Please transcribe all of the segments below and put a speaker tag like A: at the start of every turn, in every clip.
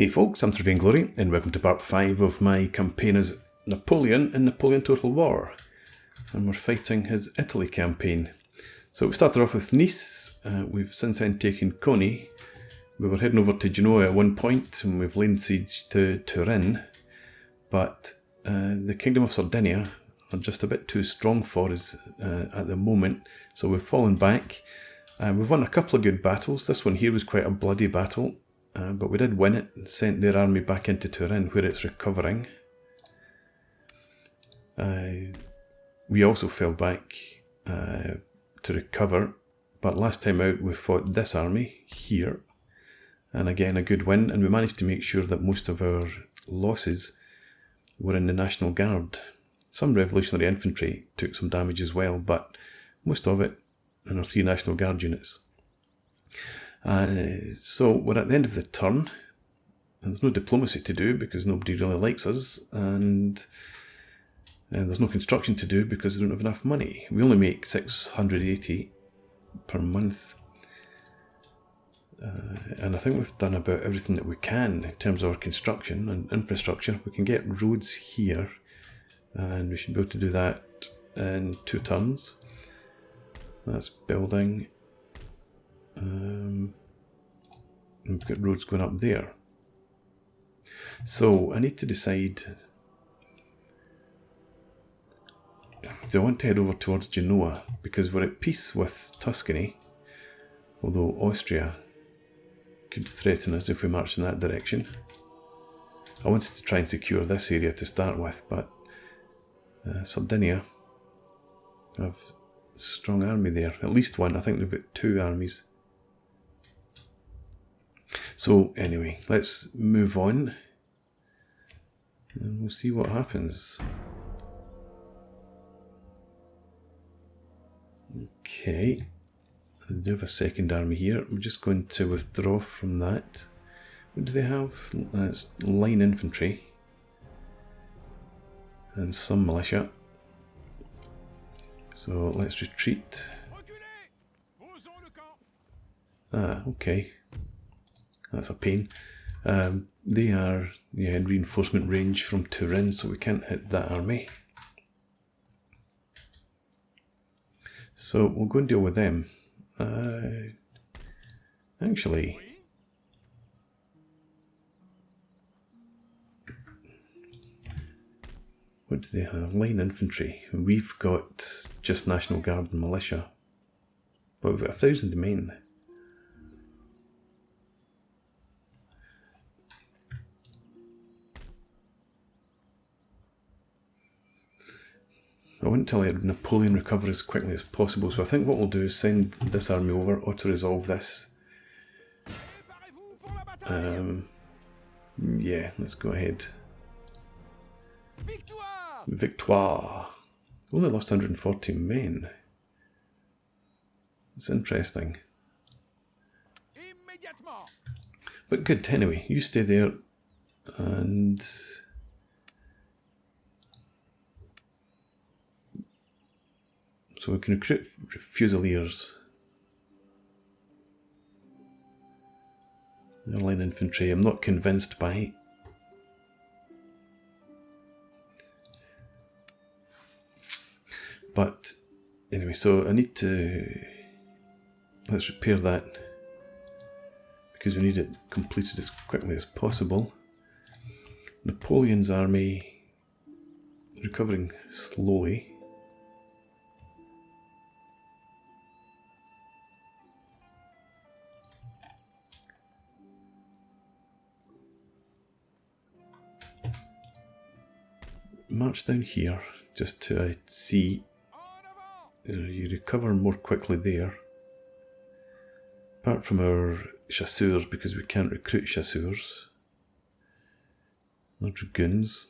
A: Hey folks, I'm Sir Glory, and welcome to part 5 of my campaign as Napoleon in Napoleon Total War. And we're fighting his Italy campaign. So we started off with Nice, we've since then taken Coni. We were heading over to Genoa at one point, and we've laid siege to Turin. But the Kingdom of Sardinia are just a bit too strong for us at the moment, so we've fallen back. We've won a couple of good battles. This one here was quite a bloody battle. But we did win it and sent their army back into Turin where it's recovering. We also fell back to recover, but last time out we fought this army here, and again a good win, and we managed to make sure that most of our losses were in the National Guard. Some Revolutionary Infantry took some damage as well, but most of it in our 3 National Guard units. So we're at the end of the turn, and there's no diplomacy to do because nobody really likes us, and there's no construction to do because we don't have enough money. We only make 680 per month, and I think we've done about everything that we can in terms of our construction and infrastructure. We can get roads here, and we should be able to do that in 2 turns. That's building. And we've got roads going up there. So I need to decide, do I want to head over towards Genoa, because we're at peace with Tuscany, although Austria could threaten us if we march in that direction. I wanted to try and secure this area to start with, but Sardinia have a strong army there, at least one. I think they've got 2 armies. So anyway, let's move on and we'll see what happens. Okay, I do have a second army here. I'm just going to withdraw from that. What do they have? That's line infantry and some militia. So let's retreat. Ah, okay. That's a pain. They are in reinforcement range from Turin, so we can't hit that army. So we'll go and deal with them. Actually, what do they have? Line infantry. We've got just National Guard and militia, but we've got 1,000 men. I want to let Napoleon recover as quickly as possible, so I think what we'll do is send this army over, auto-resolve this. Yeah, let's go ahead. Victoire! Only lost 140 men. It's interesting. But good, anyway, you stay there, and so we can recruit Fusiliers. Line infantry, I'm not convinced by. But anyway, so I need to, let's repair that because we need it completed as quickly as possible. Napoleon's army recovering slowly. March down here just to see you recover more quickly there. Apart from our chasseurs, because we can't recruit chasseurs. No dragoons.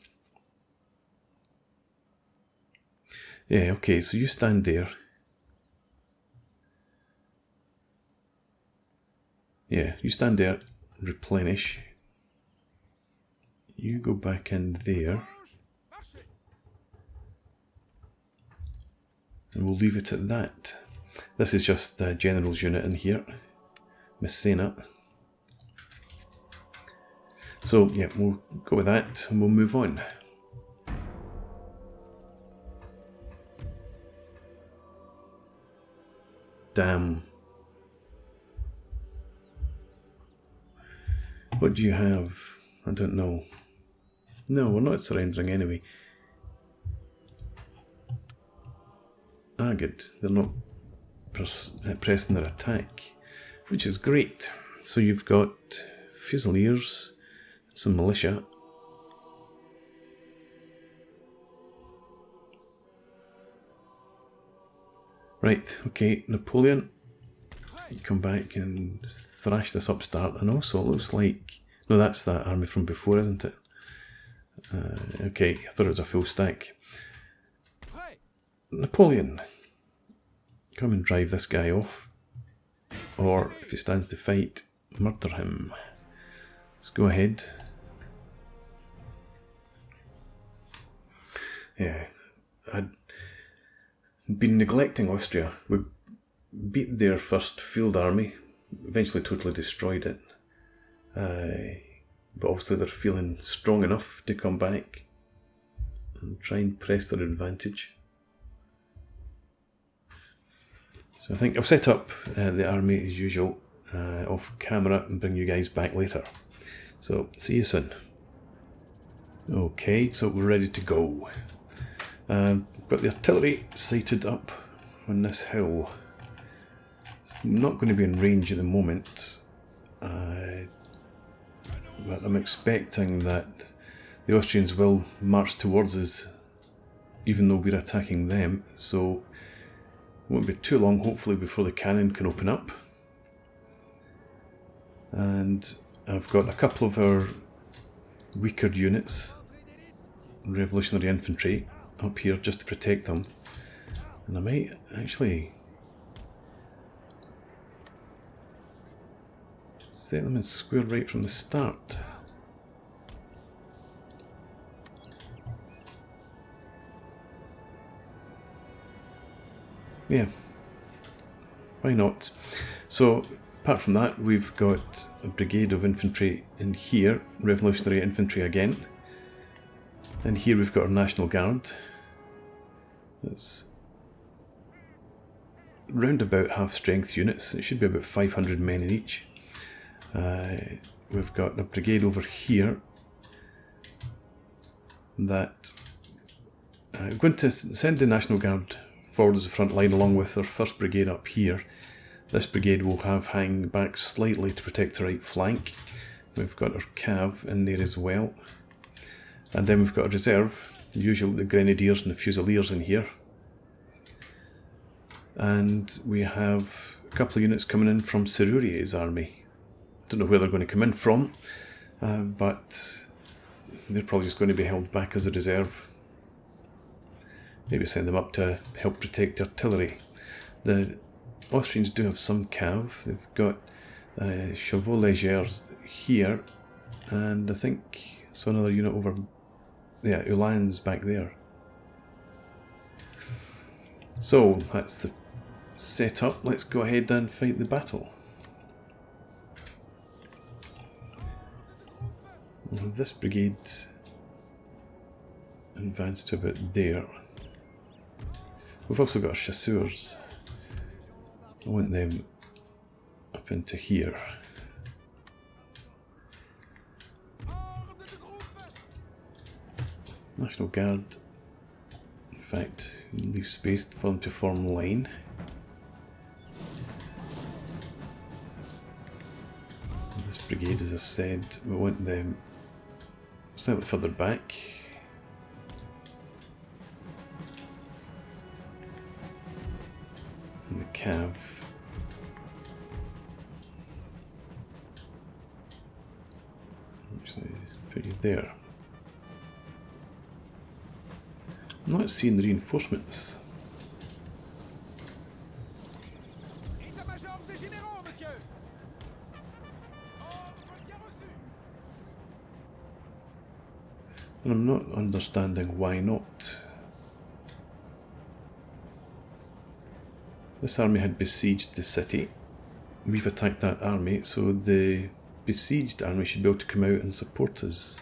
A: Yeah, okay, so you stand there. Yeah, you stand there, replenish. You go back in there. And we'll leave it at that. This is just a general's unit in here. Messena. So yeah, we'll go with that and we'll move on. Damn. What do you have? I don't know. No, we're not surrendering anyway. Ah, good. They're not pressing their attack, which is great. So you've got Fusiliers, some militia. Right, okay, Napoleon. You come back and thrash this upstart, and also it looks like... No, that's that army from before, isn't it? Okay, I thought it was a full stack. Napoleon. Come and drive this guy off. Or, if he stands to fight, murder him. Let's go ahead. Yeah, I'd been neglecting Austria. We beat their first field army, eventually totally destroyed it. But obviously they're feeling strong enough to come back and try and press their advantage. So I think I'll set up the army as usual off camera and bring you guys back later. So see you soon. Okay, so we're ready to go. We've got the artillery sighted up on this hill. I'm not going to be in range at the moment, but I'm expecting that the Austrians will march towards us even though we're attacking them, so it won't be too long hopefully before the cannon can open up. And I've got a couple of our weaker units, revolutionary infantry, up here just to protect them, and I might actually set them in square right from the start. Yeah, why not? So apart from that, we've got a brigade of infantry in here, revolutionary infantry again, and here we've got our National Guard. That's round about half strength units. It should be about 500 men in each. We've got a brigade over here that I'm going to send the National Guard forward as the front line along with our first brigade up here. This brigade will hang back slightly to protect the right flank. We've got our cav in there as well, and then we've got a reserve, usually the grenadiers and the fusiliers in here, and we have a couple of units coming in from Serurier's army. Don't know where they're going to come in from, but they're probably just going to be held back as a reserve. Maybe send them up to help protect artillery. The Austrians do have some cav. They've got chevaux légers here, and I think so another unit over. Yeah, Ulan's back there. So that's the setup. Let's go ahead and fight the battle. We'll have this brigade advance to about there. We've also got our chasseurs. I want them up into here. National Guard, in fact, leave space for them to form line. And this brigade, as I said, we want them slightly further back. And the cav actually put you there. I'm not seeing the reinforcements. And I'm not understanding why not. This army had besieged the city. We've attacked that army, so the besieged army should be able to come out and support us.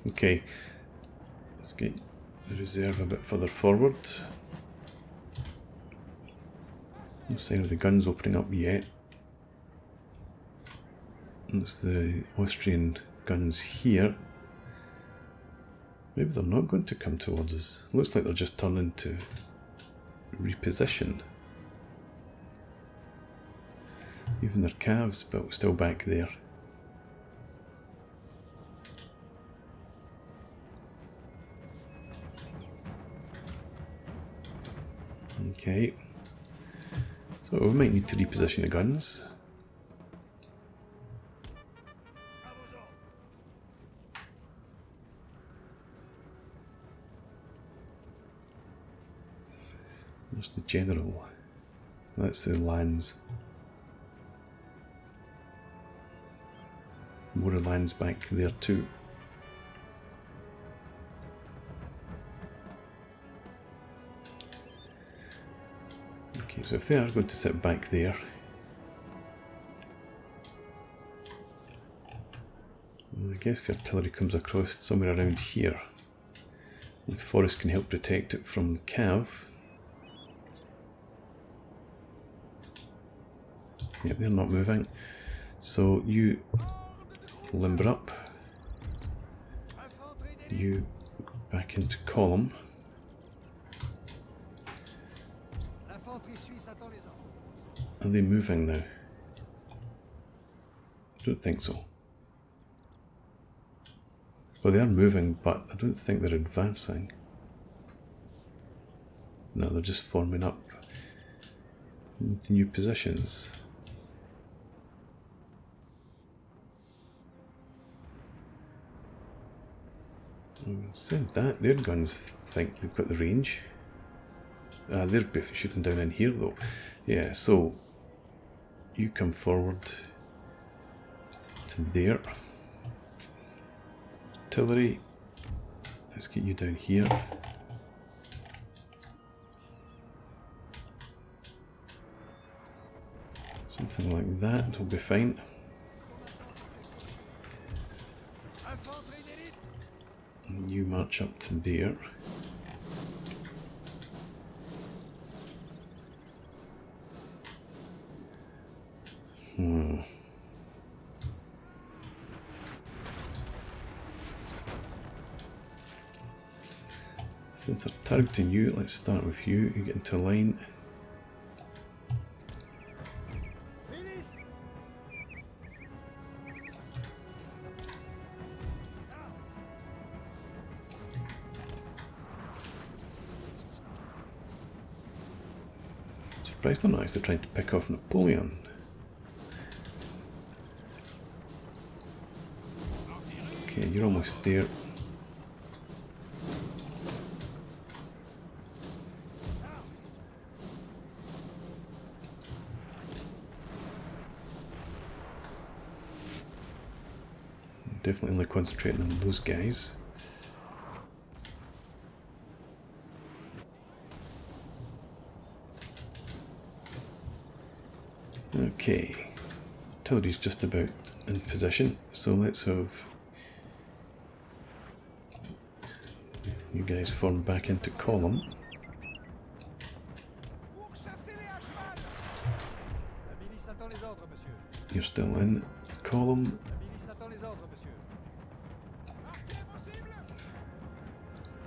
A: Okay, let's get the reserve a bit further forward. No sign of the guns opening up yet. There's the Austrian guns here. Maybe they're not going to come towards us. Looks like they're just turning to reposition. Even their calves, but still back there. Okay. So we might need to reposition the guns. There's the general. That's the lands. More lands back there too. Okay, so if they are going to sit back there, I guess the artillery comes across somewhere around here. The forest can help protect it from cav. Yep, they're not moving. So you limber up. You back into column. Are they moving now? I don't think so. Well, they are moving, but I don't think they're advancing. No, they're just forming up into new positions. Said that, their guns think they've got the range. They're shooting down in here though. Yeah, so you come forward to there. Artillery, let's get you down here. Something like that will be fine. You march up to there. Since I'm targeting you, let's start with you. You get into line. Surprised they're not actually trying to pick off Napoleon. Okay, you're almost there. Definitely only concentrating on those guys. Okay, artillery's just about in position, so let's have you guys form back into column. You're still in column.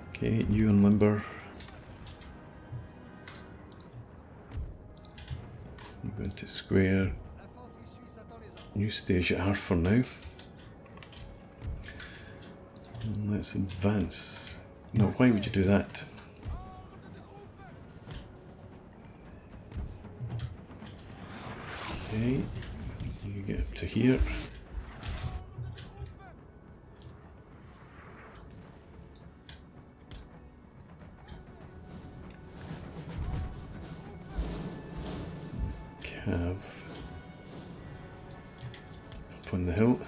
A: Okay, you and limber. You go into square. You stage at half for now. And let's advance. No, why would you do that? Okay, you get up to here. Have up on the hill.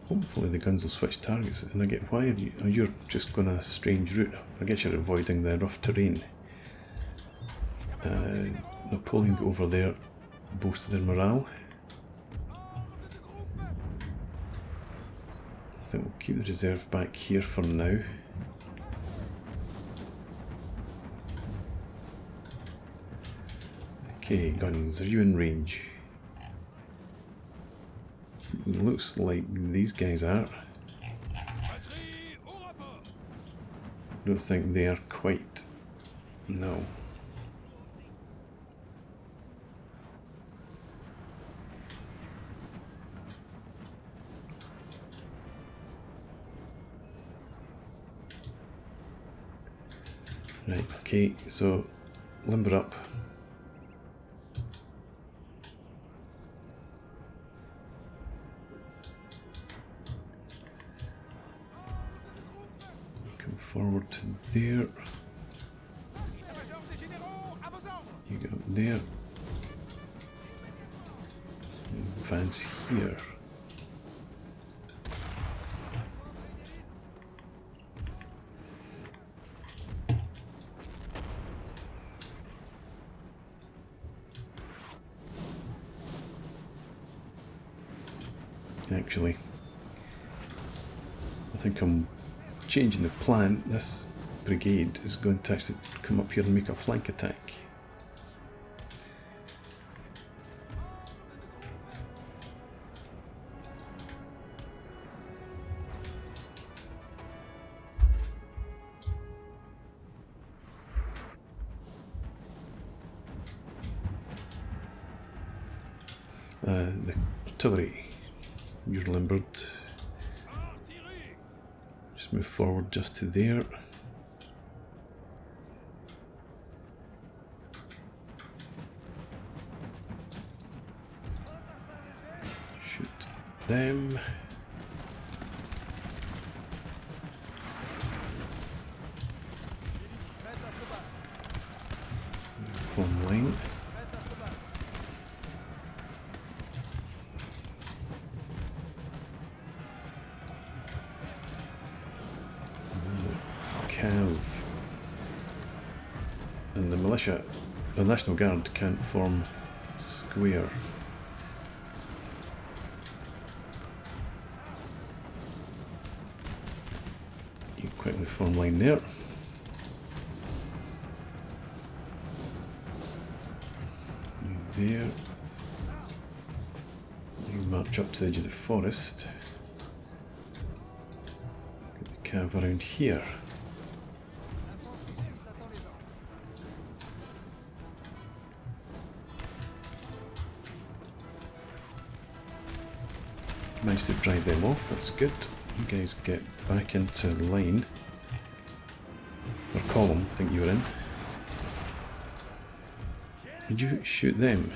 A: Hopefully the guns will switch targets, and I get, why are you, oh, you're just going a strange route. I guess you're avoiding the rough terrain. Napoleon go over there, boost their morale. I think we'll keep the reserve back here for now. Okay, guns, are you in range? Looks like these guys are. Don't think they are quite. No. Right, okay, so limber up. Come forward to there. You go there. Advance here. Actually, I think I'm changing the plan. This brigade is going to actually come up here and make a flank attack. The artillery, you're limbered. Just move forward just to there. Shoot them. Form line. And the militia, the National Guard, can't form square. You quickly form line there. You there. You march up to the edge of the forest. Get the cav around here. Managed to drive them off, that's good. You guys get back into line. Or column, I think you were in. Did you shoot them?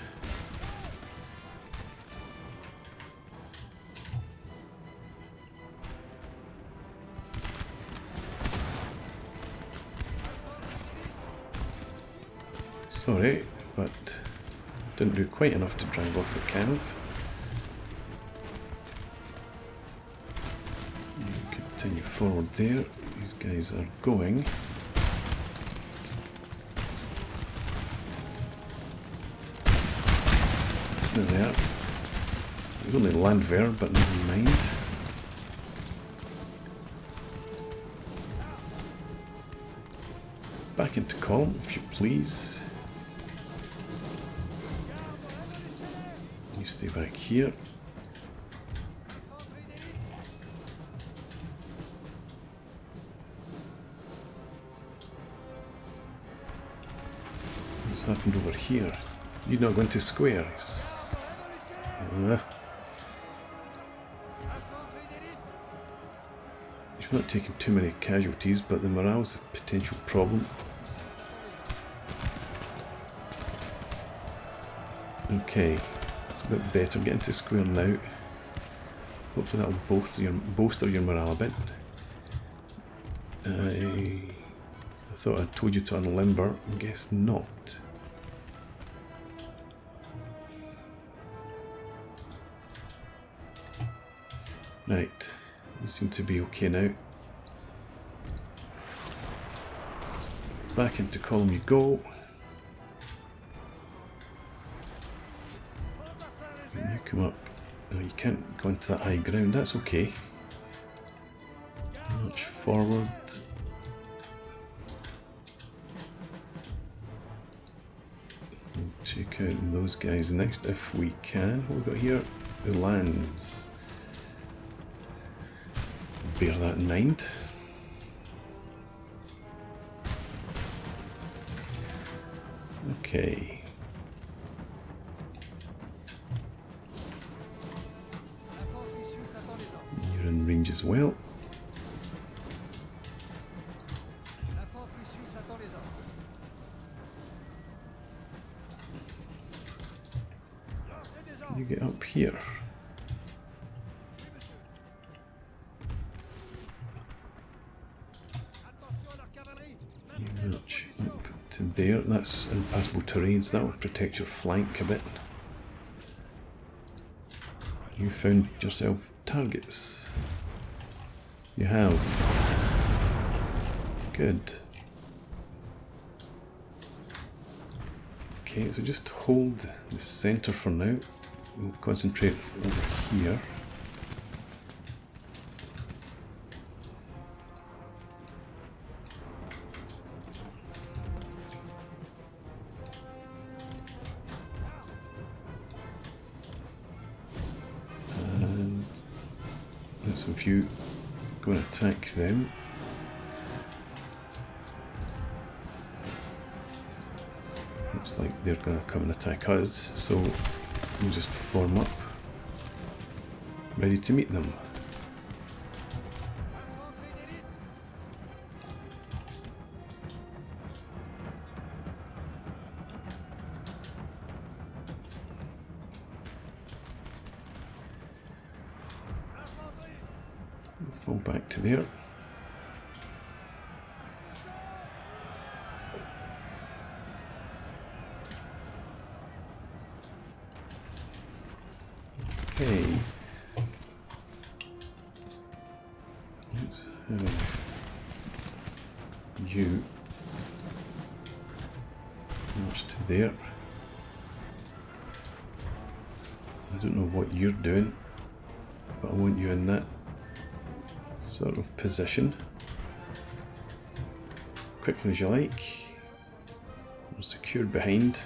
A: Sorry, but didn't do quite enough to drive off the cav. Continue forward there. These guys are going. There they are. They only land there, but never mind. Back into column, if you please. You stay back here. What's happened over here? You're not going to squares. You're not taking too many casualties, but the morale's a potential problem. Okay, it's a bit better. Getting to square now. Hopefully that'll bolster your morale a bit. I thought I told you to unlimber. I guess not. Right, we seem to be okay now. Back into column you go. And you come up. Oh, you can't go into that high ground, that's okay. March forward. We'll check out those guys next if we can. What have we got here? The lands. Bear that in mind. Okay. You're in range as well. You get up here. You march up to there. That's impassable terrain, so that would protect your flank a bit. You found yourself targets. You have. Good. Okay, so just hold the centre for now. We'll concentrate over here. And so if you go and attack them, looks like they're going to come and attack us, so we'll just form up, ready to meet them. We'll fall back to there. Okay, let's have you march to there. I don't know what you're doing, but I want you in that sort of position. Quickly as you like. We're secured behind.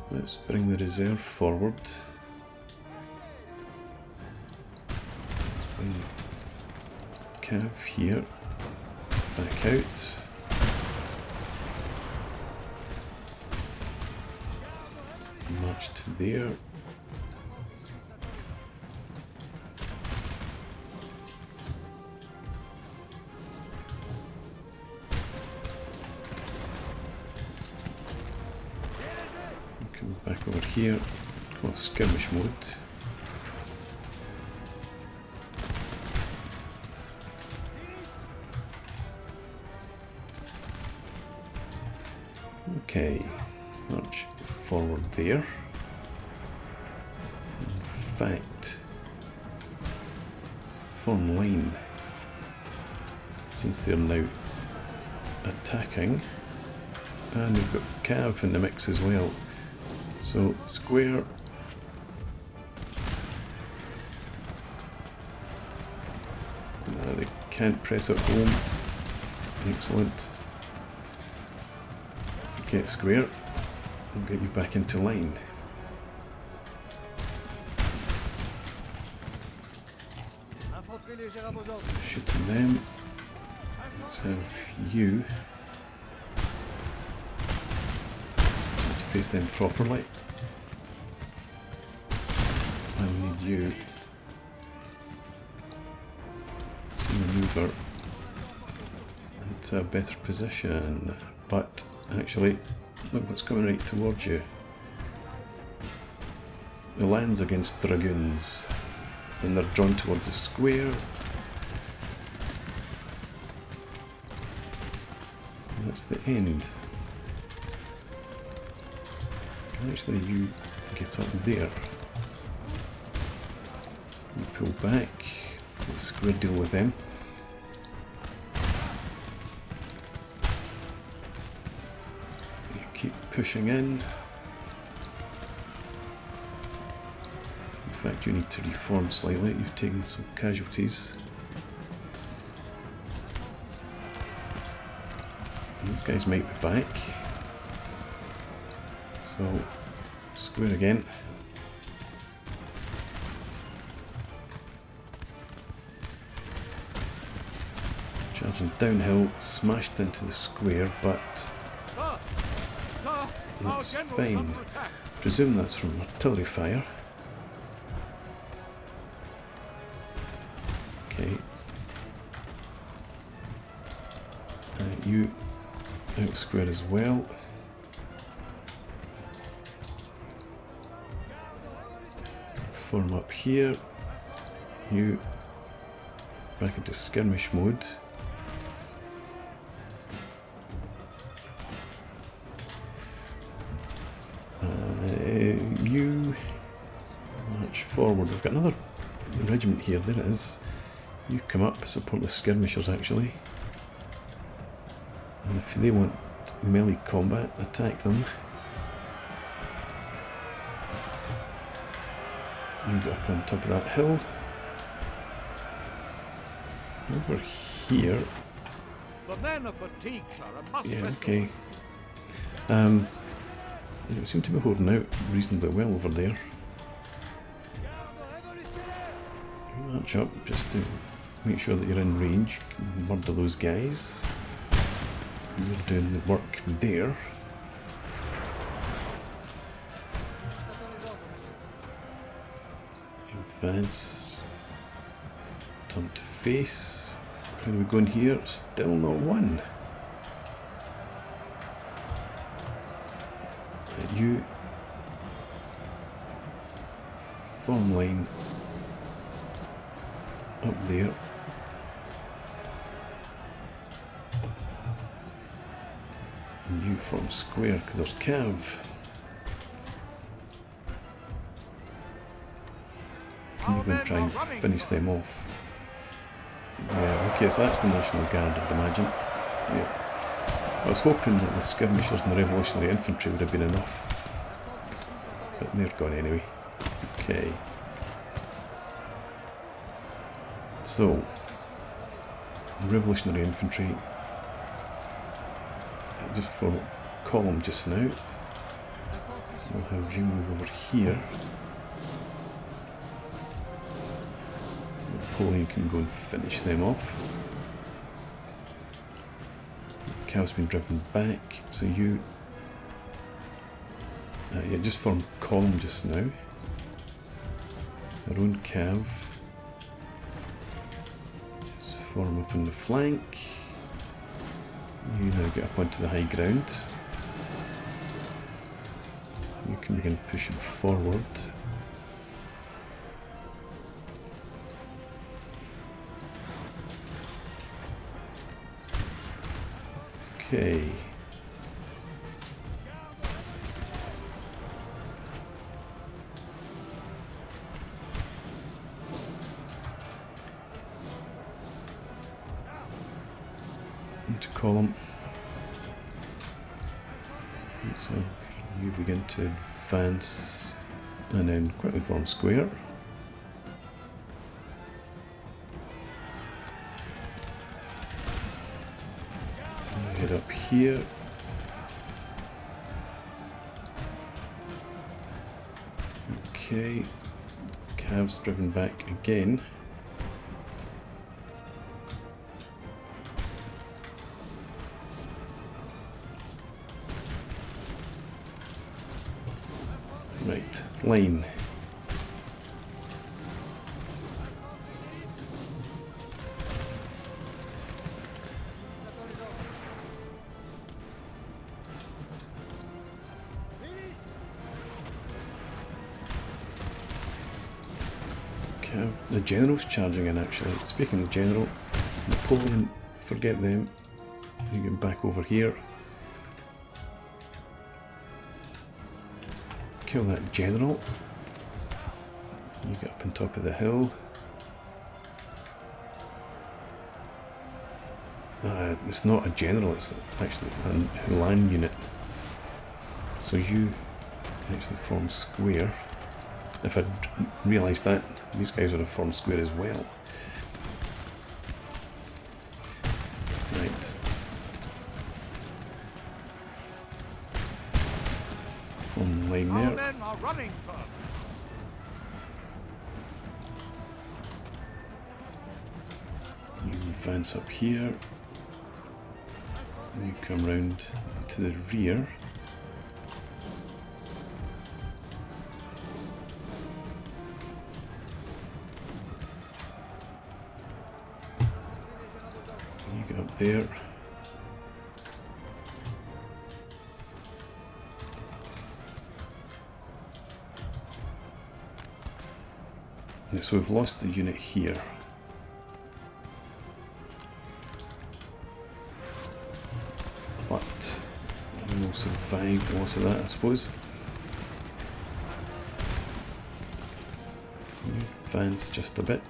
A: Let's bring the reserve forward. Cav here, back out. March to there. Come back over here, go off skirmish mode. Okay, march forward there. In fact, form line, since they're now attacking, and we've got Cav in the mix as well. So square, they can't press at home. Excellent. Get square, I'll get you back into line. Shooting them. Let's have you to face them properly. I need you to maneuver into a better position, but actually, look what's coming right towards you. The lands against dragoons, and they're drawn towards the square. And that's the end. Can actually you get up there? You pull back. the square deal with them. You keep pushing in. In fact, you need to reform slightly. You've taken some casualties. And these guys might be back. So, square again. Charging downhill, smashed into the square, but that's fine. Presume that's from artillery fire. Okay. You out square as well. Form up here. You back into skirmish mode. You march forward. We've got another regiment here. There it is. You come up, support the skirmishers actually. And if they want melee combat, attack them. You get up on top of that hill. Over here. Yeah, okay. You seem to be holding out reasonably well over there. You march up just to make sure that you're in range. Murder those guys. You're doing the work there. Advance. Turn to face. How do we go in here? Still not one. You form line up there. And you form square because there's Cav. Can you go and try and finish them off? Yeah, okay, so that's the National Guard, I'd imagine. Yeah. I was hoping that the skirmishers and the revolutionary infantry would have been enough. But they're gone anyway. Okay. So, revolutionary infantry. Just form a column just now. We'll have you move over here. Napoleon can go and finish them off. Cav's been driven back, so you yeah, just form column just now. Our own Cav. Just form up on the flank. You now get up onto the high ground. You can begin pushing forward. Okay. Into column. So you begin to advance and then quickly form square. Head up here. Okay, Cav's driven back again. Right, line. The general's charging in actually. Speaking of the general, Napoleon, forget them. You get back over here. Kill that general. You get up on top of the hill. It's not a general, it's actually a land unit. So you actually form square. If I'd realised that, these guys would have formed square as well. Right. Form line there.
B: Men are running, sir.
A: You advance up here. And you come round to the rear. You get up there. Yeah, so we've lost the unit here. But we'll survive the loss of that, I suppose. Advance just a bit.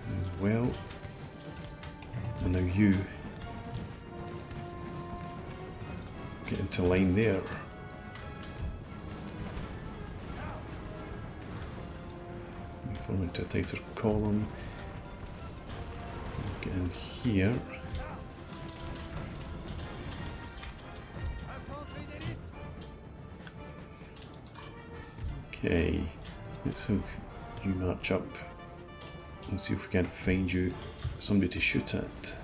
A: As well. And now you get into line there. You form into a tighter column. Get in here. Okay, let's have you march up and see if we can't find you somebody to shoot at.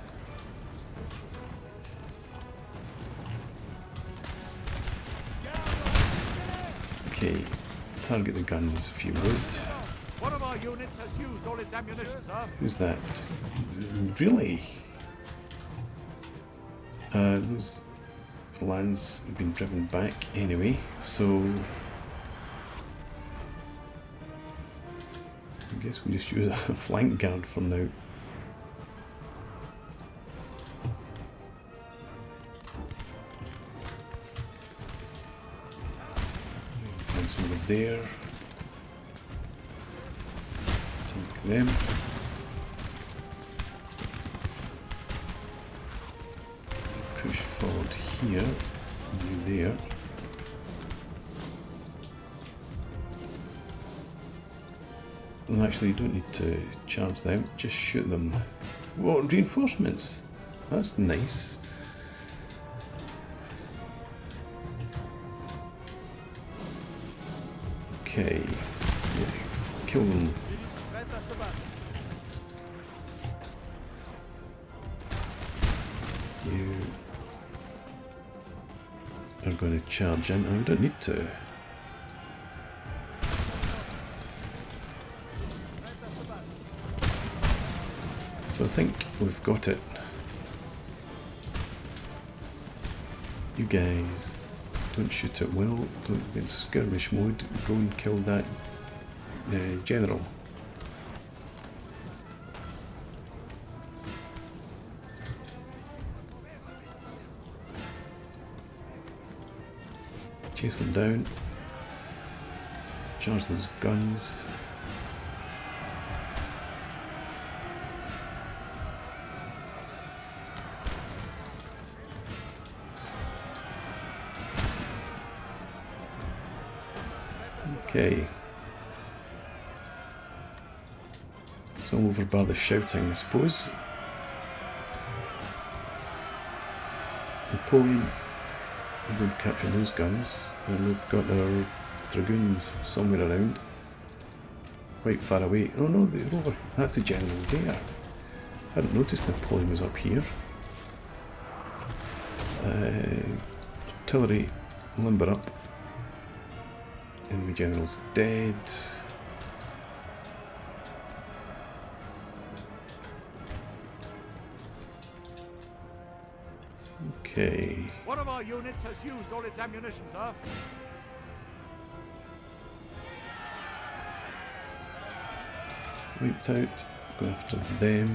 A: Okay, target the guns if you would.
B: One of our units has used all its ammunition, sir.
A: Who's that? Really? Those lands have been driven back anyway, so I guess we just use a flank guard for now. Advance over there. Take them. Push forward here, and there. And actually, you don't need to charge them, just shoot them. Whoa, reinforcements! That's nice. Okay, yeah, kill them. You are going to charge in. Oh, we don't need to. So I think we've got it. You guys don't shoot at will, don't be in skirmish mode, go and kill that general. Chase them down, charge those guns. Okay. It's all over by the shouting, I suppose. Napoleon, we don't capture those guns, and we've got our dragoons somewhere around. Quite far away. Oh no, they're over. That's the general there. I hadn't noticed Napoleon was up here. Artillery, limber up. Enemy general's dead. Okay.
B: One of our units has used all its ammunition, sir.
A: Wiped out. Go after them.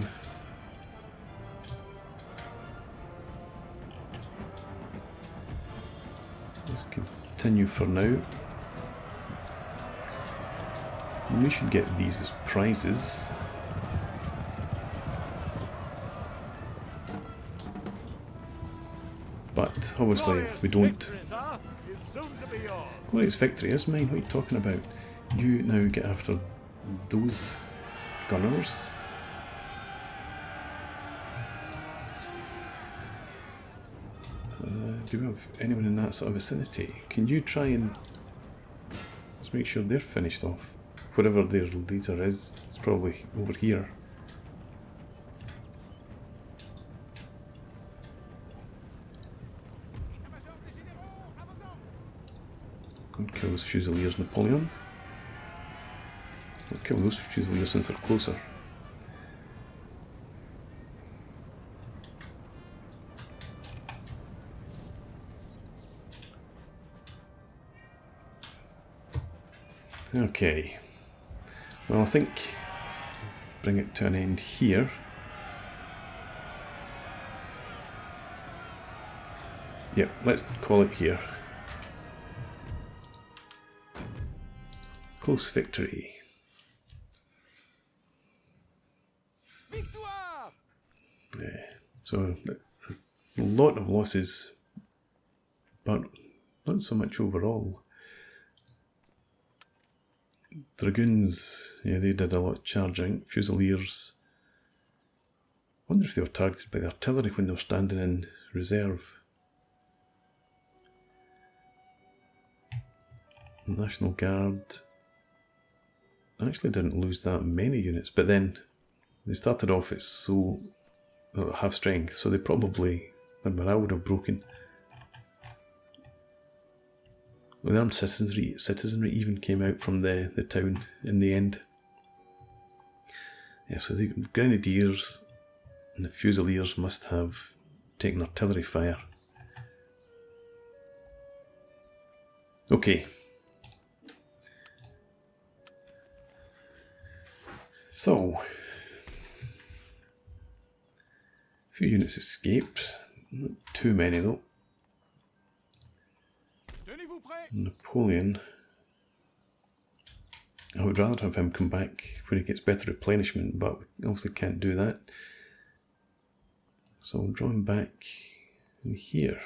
A: Let's continue for now. We should get these as prizes. But obviously we don't.
B: Victory, sir, is soon to be yours.
A: Glorious victory is mine, what are you talking about? You now get after those gunners. Do we have anyone in that sort of vicinity? Can you try and let's make sure they're finished off? Whatever their leader is, it's probably over here. Go and kill those Fusiliers, Napoleon. We'll kill those Fusiliers since they're closer. Okay, well I think bring it to an end here. Yep, let's call it here. Close victory.
B: Victoire!
A: So a lot of losses, but not so much overall. Dragoons, yeah, they did a lot of charging. Fusiliers, I wonder if they were targeted by the artillery when they were standing in reserve. National Guard actually didn't lose that many units, but then they started off at so half strength, so they probably, their morale would have broken. Well, the armed citizenry even came out from the town in the end. Yeah, so the Grenadiers and the Fusiliers must have taken artillery fire. Okay. So, a few units escaped, not too many though. Napoleon, I would rather have him come back when he gets better replenishment, but we obviously can't do that. So I'll draw him back in here.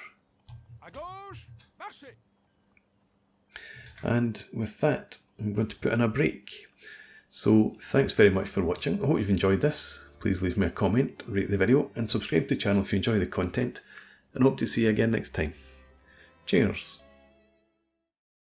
A: And with that, I'm going to put in a break. So thanks very much for watching. I hope you've enjoyed this. Please leave me a comment, rate the video, and subscribe to the channel if you enjoy the content. And hope to see you again next time. Cheers!